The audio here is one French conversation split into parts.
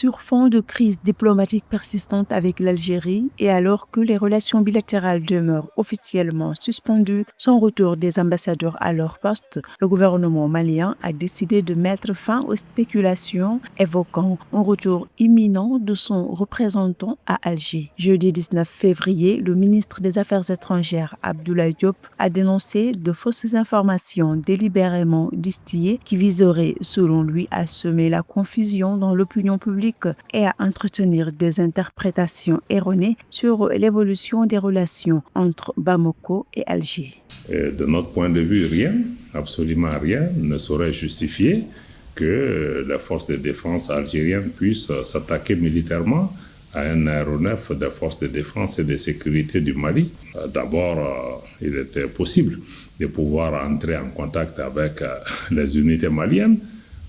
Sur fond de crise diplomatique persistante avec l'Algérie et alors que les relations bilatérales demeurent officiellement suspendues sans retour des ambassadeurs à leur poste, le gouvernement malien a décidé de mettre fin aux spéculations évoquant un retour imminent de son représentant à Alger. Jeudi 19 février, le ministre des Affaires étrangères Abdoulaye Diop a dénoncé de fausses informations délibérément distillées qui viseraient, selon lui, à semer la confusion dans l'opinion publique et à entretenir des interprétations erronées sur l'évolution des relations entre Bamako et Alger. De notre point de vue, rien, absolument rien, ne saurait justifier que les forces de défense algériennes puissent s'attaquer militairement à un aéronef des forces de défense et de sécurité du Mali. D'abord, il était possible de pouvoir entrer en contact avec les unités maliennes.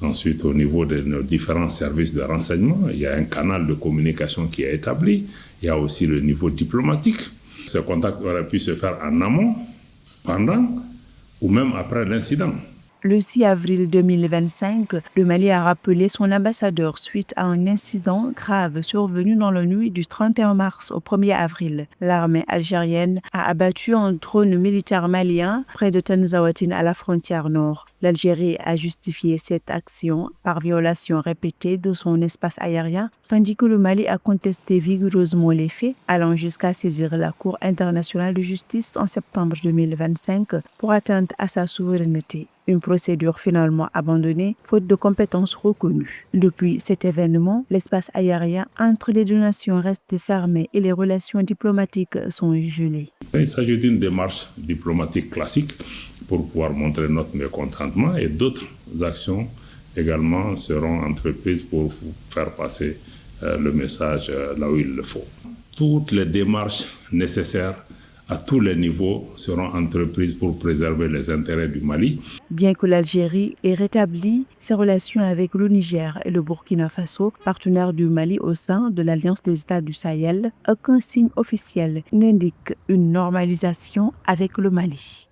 Ensuite, au niveau de nos différents services de renseignement, il y a un canal de communication qui est établi. Il y a aussi le niveau diplomatique. Ce contact aurait pu se faire en amont, pendant ou même après l'incident. Le 6 avril 2025, le Mali a rappelé son ambassadeur suite à un incident grave survenu dans la nuit du 31 mars au 1er avril. L'armée algérienne a abattu un drone militaire malien près de Tanzaouatine à la frontière nord. L'Algérie a justifié cette action par violation répétée de son espace aérien, tandis que le Mali a contesté vigoureusement les faits, allant jusqu'à saisir la Cour internationale de justice en septembre 2025 pour atteinte à sa souveraineté. Une procédure finalement abandonnée, faute de compétences reconnues. Depuis cet événement, l'espace aérien entre les deux nations reste fermé et les relations diplomatiques sont gelées. Il s'agit d'une démarche diplomatique classique pour pouvoir montrer notre mécontentement et d'autres actions également seront entreprises pour faire passer le message là où il le faut. Toutes les démarches nécessaires à tous les niveaux seront entreprises pour préserver les intérêts du Mali. Bien que l'Algérie ait rétabli ses relations avec le Niger et le Burkina Faso, partenaires du Mali au sein de l'Alliance des États du Sahel, aucun signe officiel n'indique une normalisation avec le Mali.